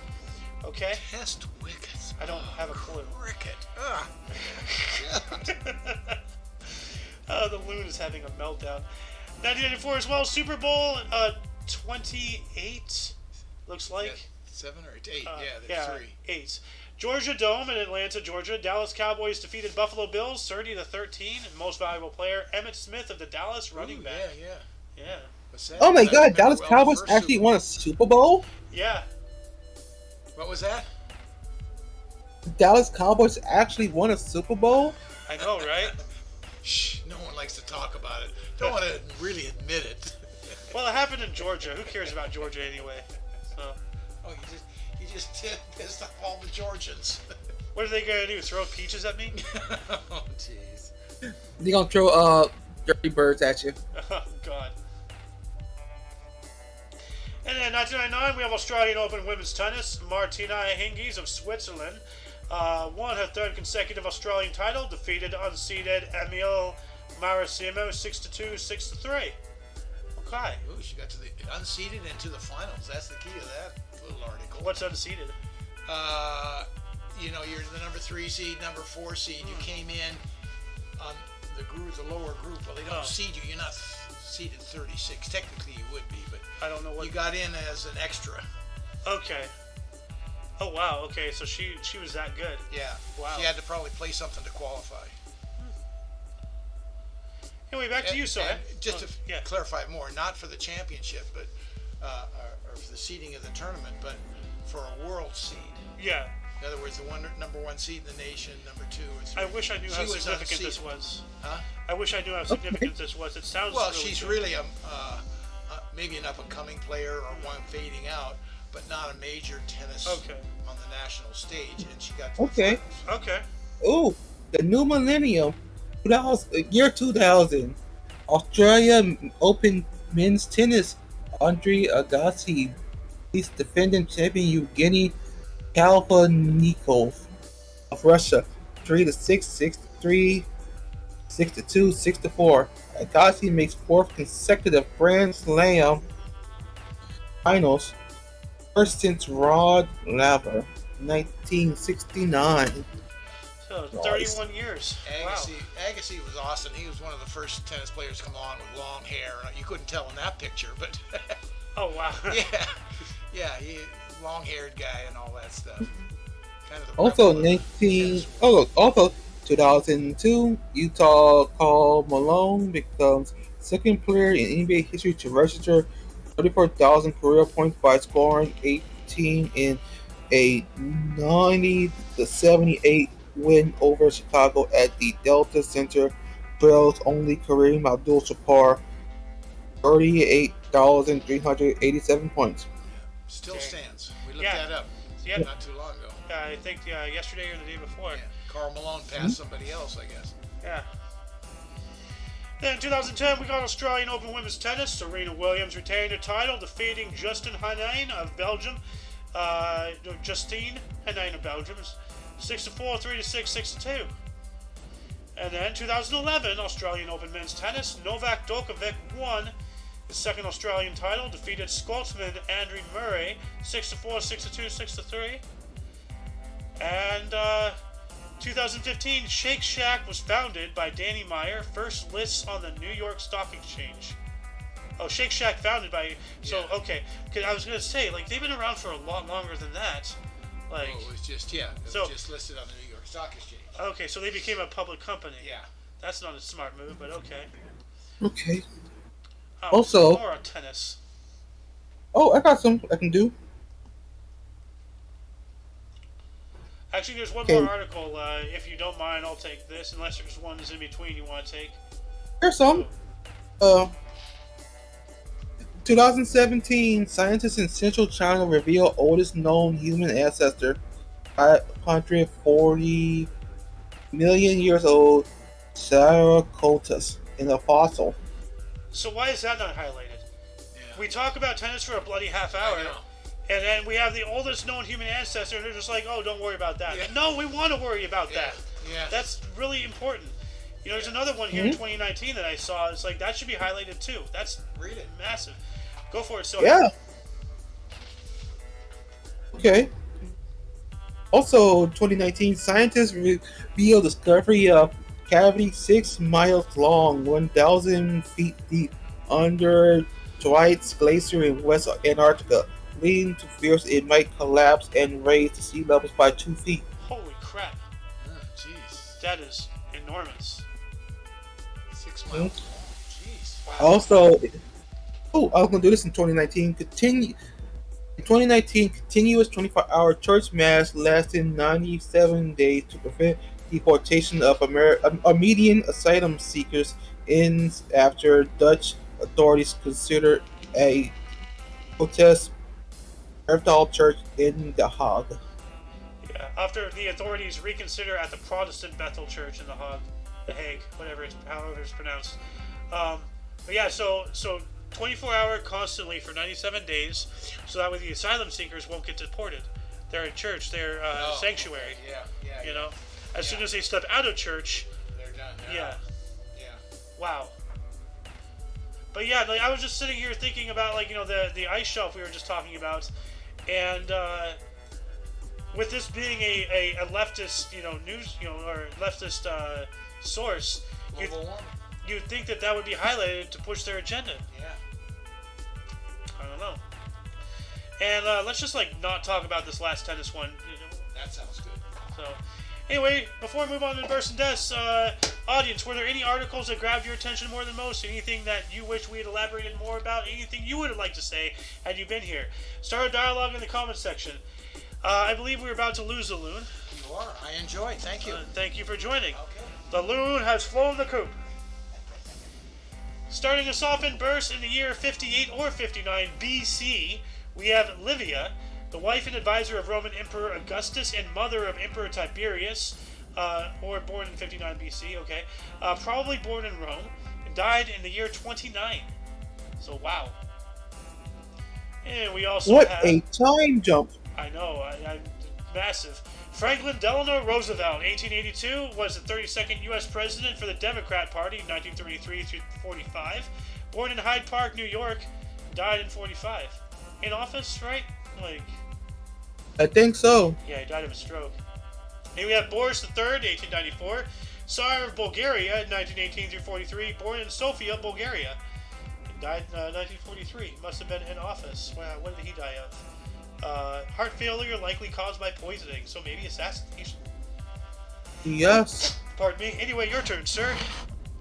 Okay? Test wickets? I don't have a clue. Cricket. The loon is having a meltdown. 1994 as well, Super Bowl 28, looks like. Yeah. 7 or 8? There's 3. 8. Georgia Dome in Atlanta, Georgia. Dallas Cowboys defeated Buffalo Bills 30-13. And most valuable player, Emmitt Smith of the Dallas running back. Yeah. Oh my God! Dallas Cowboys actually won a Super Bowl. Yeah. What was that? Dallas Cowboys actually won a Super Bowl. I know, right? Shh. No one likes to talk about it. Don't want to really admit it. Well, it happened in Georgia. Who cares about Georgia anyway? So. Oh, you just pissed off all the Georgians. What are they gonna do? Throw peaches at me? Oh, jeez. They're gonna throw dirty birds at you. Oh God. And then 1999, we have Australian Open women's tennis. Martina Hingis of Switzerland won her third consecutive Australian title, defeated unseeded Emile Maracimo 6-2, 6-3. Okay. Ooh, she got to the unseeded and to the finals. That's the key of that little article. What's unseeded? You're the number 3 seed, number 4 seed. You came in on the lower group. Well, they don't seed you. You're not seeded 36. Technically, you would be, but I don't know what. You got in as an extra. Okay. Oh wow. Okay, so she was that good. Yeah. Wow. She had to probably play something to qualify. Anyway, back to you, sir. Just to clarify more, not for the championship, but or for the seeding of the tournament, but for a world seed. Yeah. In other words, the number 1 seed in the nation, number 2 or 3. I wish I knew how significant this was. Huh? I wish I knew how significant this was. It sounds. Well, really she's good. really maybe an up-and-coming player or one fading out, but not a major tennis on the national stage, and she got to the finals. Okay. Oh, the new millennium, year 2000. Australia Open men's tennis. Andre Agassi beats defending champion Evgeny Kalpanikov of Russia 3-6, 6-3, 6-2, 6-4. Agassi makes fourth consecutive Grand Slam finals, first since Rod Laver, 1969. So Nice. 31 years. Agassi, Wow. Agassi was awesome. He was one of the first tennis players to come on with long hair. You couldn't tell in that picture, but Oh wow. yeah, long-haired guy and all that stuff. Kind of the Also, rebel of the tennis world. also 2002, Utah Karl Malone becomes second player in NBA history to register 34,000 career points by scoring 18 in a 90-78 win over Chicago at the Delta Center. Trails only Kareem Abdul-Jabbar 38,387 points. Still stands. We looked Yeah. that up Yeah. not too long ago. I think yesterday or the day before. Yeah. Karl Malone passed somebody else, I guess. Yeah. Then in 2010, we got Australian Open women's tennis. Serena Williams retained her title, defeating Justine Henin of Belgium. Justine Henin of Belgium, 6-4, 3-6, 6-2. And then 2011, Australian Open men's tennis. Novak Djokovic won his second Australian title, defeated Scotsman Andrew Murray, 6-4, 6-2, 6-3. And 2015, Shake Shack was founded by Danny Meyer, first lists on the New York Stock Exchange. Oh, Shake Shack founded by... So, Yeah. okay. Because I was going to say, like, they've been around for a lot longer than that. Like, It was just, it was So- just listed on the New York Stock Exchange. okay, so they became a public company. Yeah. That's not a smart move, but okay. Okay. Oh, Also- more on tennis. Oh, I got some I can do. Actually, there's one Okay. more article. If you don't mind, I'll take this, unless there's one that's in between you want to take. Here's some. 2017, scientists in central China reveal oldest known human ancestor, 540 million years old, Saracotus, in a fossil. So why is that not highlighted? Yeah. We talk about tennis for a bloody half hour, I know. and then we have the oldest known human ancestor, and they're just like, oh, don't worry about that. Yeah. No, we want to worry about Yeah. that. Yeah. That's really important. You know, there's another one here in 2019 that I saw. It's like, that should be highlighted too. That's Read it. massive. Go for it, so Yeah. Okay. Also, 2019, scientists reveal discovery of cavity 6 miles long, 1,000 feet deep, under Dwight's Glacier in West Antarctica, leading to fears it might collapse and raise the sea levels by 2 feet. Holy crap. Jeez. That is enormous. 6 miles long. Jeez. Wow. Also, I was going to do this in 2019. In 2019, continuous 24-hour church mass lasting 97 days to prevent deportation of Armenian asylum seekers ends after Dutch authorities considered a protest Bethel church in The Hague. Yeah, after the authorities reconsider at the Protestant Bethel Church in the Hague, however it's pronounced. But yeah, so 24-hour constantly for 97 days, so that way the asylum seekers won't get deported. They're in church, they're sanctuary. Okay. Yeah. You know, as soon as they step out of church, They're done. yeah, Yeah. wow. But yeah, like I was just sitting here thinking about the ice shelf we were just talking about, and with this being a leftist news or leftist source, Global warming. you'd think that would be highlighted to push their agenda. Yeah. I don't know. And let's just not talk about this last tennis one. That sounds good. So, anyway, before we move on to Burst and Deaths, audience, were there any articles that grabbed your attention more than most? Anything that you wish we had elaborated more about? Anything you would have liked to say had you been here? Start a dialogue in the comments section. I believe we're about to lose the loon. You are. I enjoyed. Thank you. Thank you for joining. Okay. The loon has flown the coop. Starting us off in bursts in the year 58 or 59 BC, we have Livia, the wife and advisor of Roman Emperor Augustus and mother of Emperor Tiberius, or born in 59 BC, okay, probably born in Rome. In died in the year 29. So, wow. And we also What have... a time jump! I know, I'm massive. Franklin Delano Roosevelt, 1882, was the 32nd U.S. president for the Democrat Party, 1933 through 45. Born in Hyde Park, New York, died in 45. In office, right? Like... I think so. Yeah, he died of a stroke. And we have Boris III, 1894. Tsar of Bulgaria, 1918 through 43. Born in Sofia, Bulgaria. Died in 1943. Must have been in office. Wow, what did he die of? Heart failure likely caused by poisoning, so maybe assassination. Yes. Pardon me. Anyway, your turn, sir.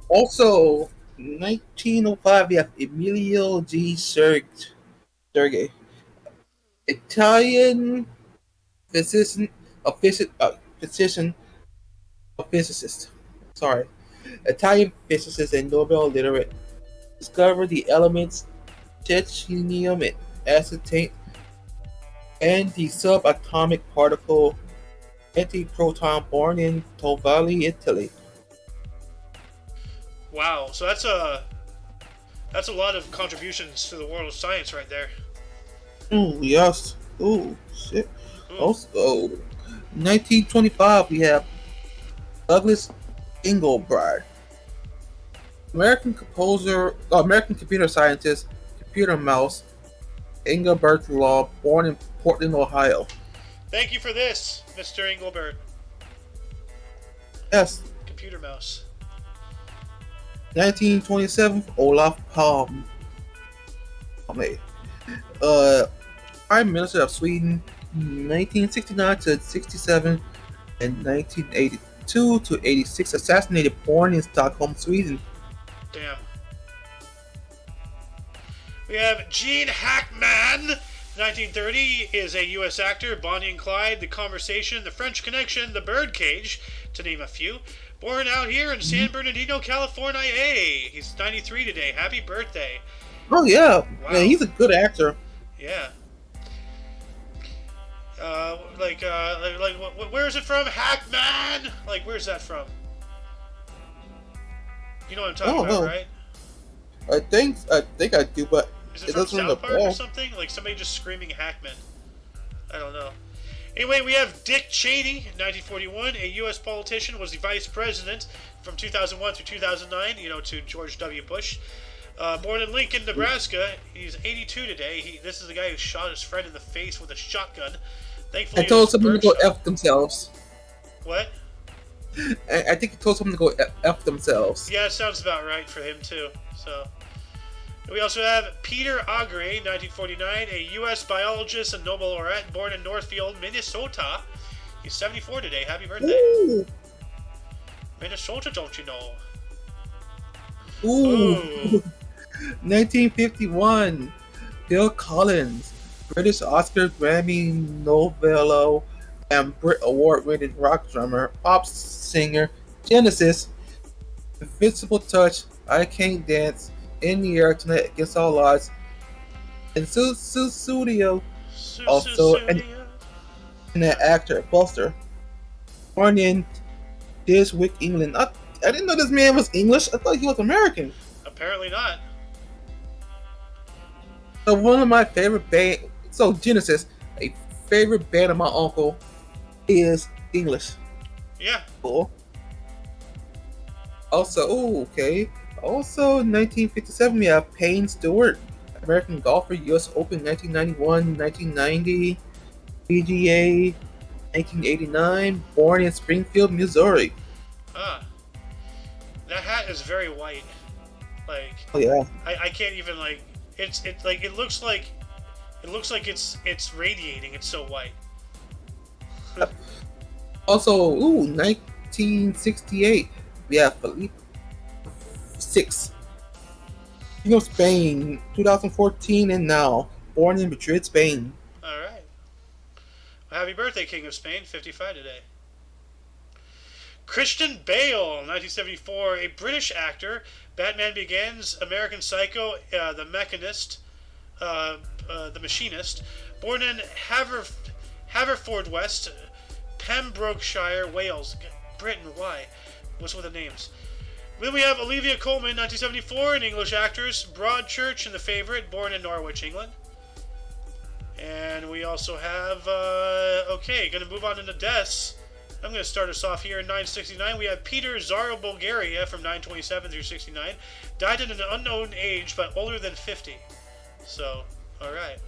Also, 1905, we have Emilio G. Sergei, Italian physician, a physicist. Sorry, Italian physicist and Nobel laureate. Discovered the elements technetium and acetate and the subatomic particle antiproton, born in Tovali, Italy. Wow, so that's a lot of contributions to the world of science right there. Oh yes. Oh shit. Ooh. Also, 1925, we have Douglas Engelbart, American composer, American computer scientist, computer mouse, Engelbart Law, born in Portland, Ohio. Thank you for this, Mr. Engelbert. Yes. Computer mouse. 1927, Olaf Palme, Prime Minister of Sweden, 1969 to 67, and 1982 to 86, assassinated, born in Stockholm, Sweden. Damn. We have Gene Hackman, 1930, is a U.S. actor. Bonnie and Clyde, The Conversation, The French Connection, The Birdcage, to name a few. Born out here in San Bernardino, California. Hey, he's 93 today. Happy birthday. Oh yeah, Wow. man, he's a good actor. Yeah. Where is it from? Hackman? Like, where's that from? You know what I'm talking about, right? I think I do, but Is it from South Park or something? Like somebody just screaming Hackman. I don't know. Anyway, we have Dick Cheney, 1941, a U.S. politician, was the vice president from 2001 through 2009, to George W. Bush. Born in Lincoln, Nebraska. He's 82 today. This is the guy who shot his friend in the face with a shotgun. Thankfully, I told someone to go F themselves. What? I think he told someone to go F themselves. Yeah, it sounds about right for him, too. So, we also have Peter Agre, 1949, a U.S. biologist and Nobel laureate, born in Northfield, Minnesota. He's 74 today. Happy birthday. Ooh. Minnesota, don't you know? Ooh. 1951, Phil Collins, British Oscar, Grammy, Novello, and Brit Award-winning rock drummer, pop singer, Genesis, Invincible Touch, I Can't Dance, In the Air Tonight Against All Odds, and Studio, also an actor, Buster, born in Chiswick, England. I didn't know this man was English. I thought he was American. Apparently not. So one of my favorite band, Genesis, a favorite band of my uncle, is English. Yeah. Cool. Also, okay. Also, 1957, we have Payne Stewart, American golfer, U.S. Open 1991, 1990, PGA 1989, born in Springfield, Missouri. That hat is very white. Like, oh yeah. I can't even it looks like it's radiating. It's so white. Also, 1968, we have Felipe VI, King of Spain, 2014 and now, born in Madrid, Spain. All right. Well, happy birthday, King of Spain, 55 today. Christian Bale, 1974, a British actor. Batman Begins, American Psycho, The Machinist, born in Haverfordwest, Pembrokeshire, Wales. Britain, why? What's with the names? Then we have Olivia Colman, 1974, an English actress, Broadchurch in The Favourite, born in Norwich, England. And we also have, okay, going to move on into deaths. I'm going to start us off here in 969. We have Peter Tsar of Bulgaria from 927 through 69. Died at an unknown age, but older than 50. So, alright.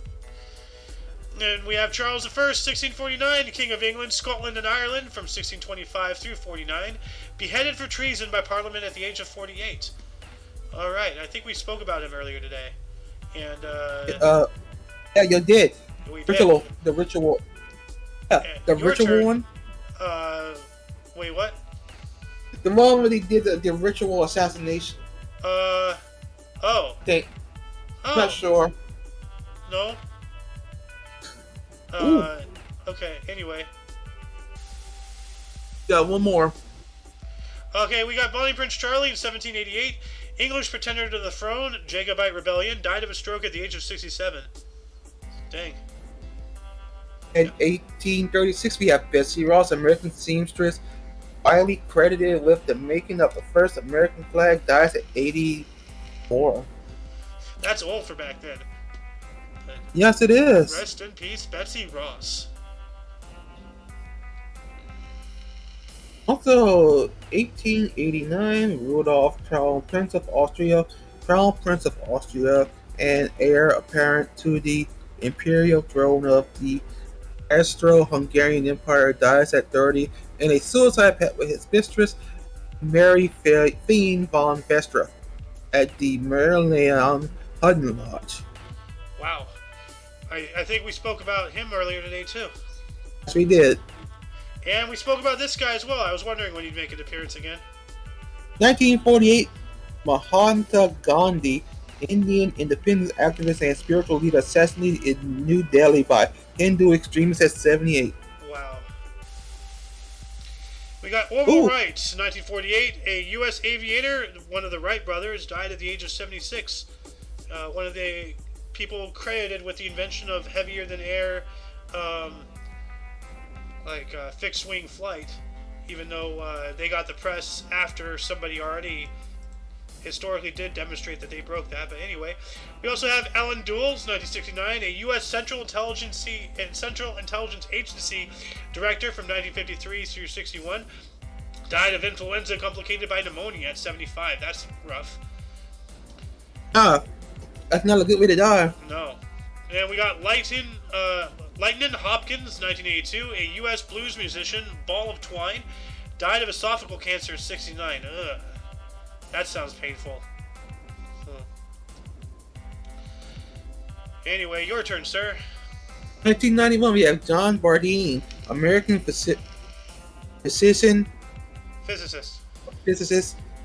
And we have Charles I, 1649, King of England, Scotland, and Ireland from 1625 through 49. Beheaded for treason by Parliament at the age of 48. Alright, I think we spoke about him earlier today. And, yeah, you did. We Ritual. did. The ritual. Yeah, the Your ritual turn. one. Wait, what? The one where they did the ritual assassination. Oh. Think. Oh. Not sure. No? Ooh. Okay, anyway. Yeah, one more. Okay, we got Bonnie Prince Charlie in 1788. English pretender to the throne, Jacobite rebellion, died of a stroke at the age of 67. Dang. In 1836, we have Betsy Ross, American seamstress, highly credited with the making of the first American flag, dies at 84. That's old for back then. But Yes, it is. rest in peace, Betsy Ross. Also, 1889, Rudolf, Crown Prince of Austria, and heir apparent to the imperial throne of the Austro-Hungarian Empire, dies at 30 in a suicide pact with his mistress, Mary Fien von Vestra, at the Maryland Hunting Lodge. Wow. I think we spoke about him earlier today, too. Yes, we did. And we spoke about this guy as well. I was wondering when he'd make an appearance again. 1948, Mahatma Gandhi, Indian independence activist and spiritual leader, assassinated in New Delhi by Hindu extremists at 78. Wow. We got Orville Wright, 1948, a U.S. aviator, one of the Wright brothers, died at the age of 76. One of the people credited with the invention of heavier-than-air, fixed-wing flight, even though they got the press after somebody already historically did demonstrate that they broke that. But anyway, we also have Alan Dulles, 1969, a U.S. Central Intelligence Agency director from 1953 through 61. Died of influenza complicated by pneumonia at 75. That's rough. That's not a good way to die. No. And we got Lightnin Hopkins, 1982, a U.S. blues musician, ball of twine. Died of esophageal cancer at 69. Ugh. That sounds painful. Anyway, your turn, sir. 1991, we have John Bardeen, American physicist,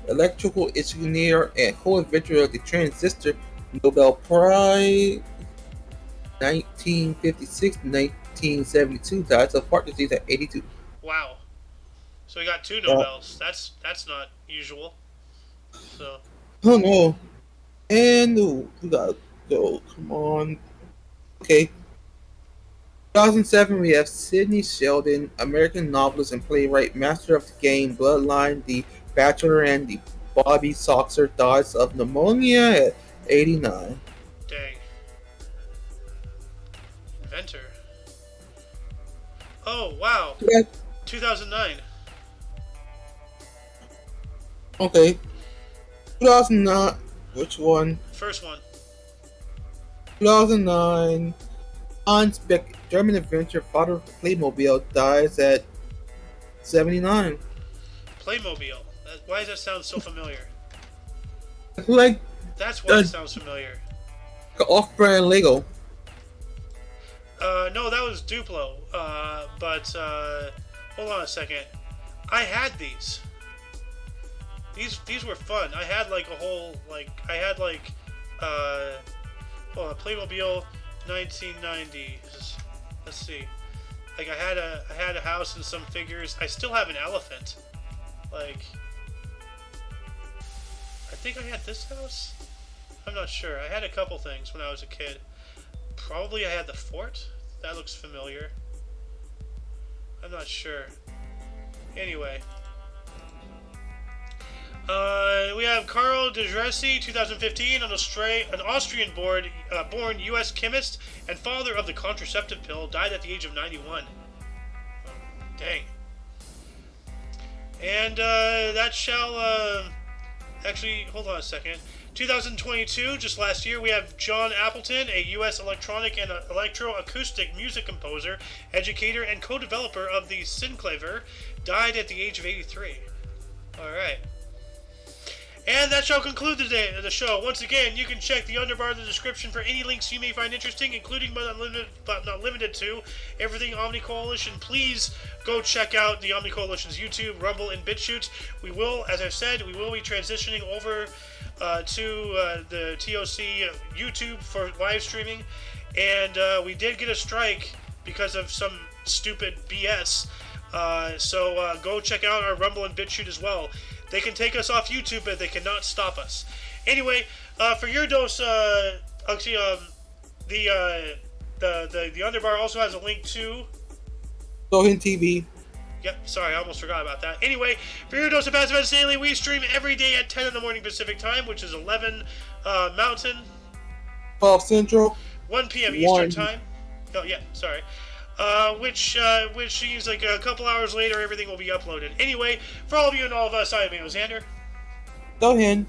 electrical engineer, and co-inventor of the transistor, Nobel Prize, 1956-1972. Died of heart disease at 82. Wow. So we got two Nobels. That's not usual. So. Oh no. And we gotta go. Come on. Okay. 2007, we have Sidney Sheldon, American novelist and playwright, master of the game, Bloodline, The Bachelor, and the Bobby Soxer, dies of pneumonia at 89. Dang. Inventor. Oh, wow. Yeah. 2009. Okay. 2009. Which one? First one. 2009. Hans Beck, German inventor, father of Playmobil, dies at 79. Playmobil. Why does that sound so familiar? Like That's why it sounds familiar. off-brand Lego. No, that was Duplo. But hold on a second. I had these. These were fun. I had like a whole Playmobil 1990s. Let's see. Like I had a house and some figures. I still have an elephant. Like I think I had this house. I'm not sure. I had a couple things when I was a kid. Probably I had the fort. That looks familiar. I'm not sure. Anyway. We have Carl de Dressy, 2015, an Austrian-born U.S. chemist and father of the contraceptive pill, died at the age of 91. Oh, dang. And that shall... actually, hold on a second. 2022, just last year, we have John Appleton, a U.S. electronic and electroacoustic music composer, educator, and co-developer of the synclaver, died at the age of 83. Alright. And that shall conclude the show. Once again, you can check the underbar of the description for any links you may find interesting, including but not limited to everything Omni Coalition. Please go check out the Omni Coalition's YouTube, Rumble, and BitChute. We will, as I've said, we will be transitioning over to the TOC YouTube for live streaming. And we did get a strike because of some stupid BS. So go check out our Rumble and BitChute as well. They can take us off YouTube, but they cannot stop us. Anyway, for your dose, the underbar also has a link to Sohin TV. Yep, sorry, I almost forgot about that. Anyway, for your dose of Passive Events Daily, we stream every day at 10 in the morning Pacific Time, which is 11 Mountain, 12 Central, 1 p.m. Eastern Time. Oh yeah, sorry. Which means like a couple hours later, everything will be uploaded. Anyway, for all of you and all of us, I am Alexander. Sohin.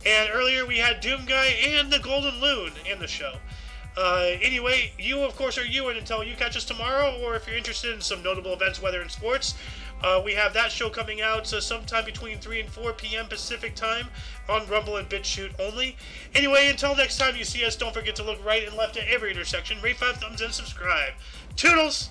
And earlier we had Doom Guy and the Golden Loon in the show. Anyway, you of course are you, and until you catch us tomorrow, or if you're interested in some notable events, weather, and sports, we have that show coming out sometime between 3 and 4 p.m. Pacific Time on Rumble and BitChute only. Anyway, until next time you see us, don't forget to look right and left at every intersection, rate 5 thumbs, and subscribe. Toodles!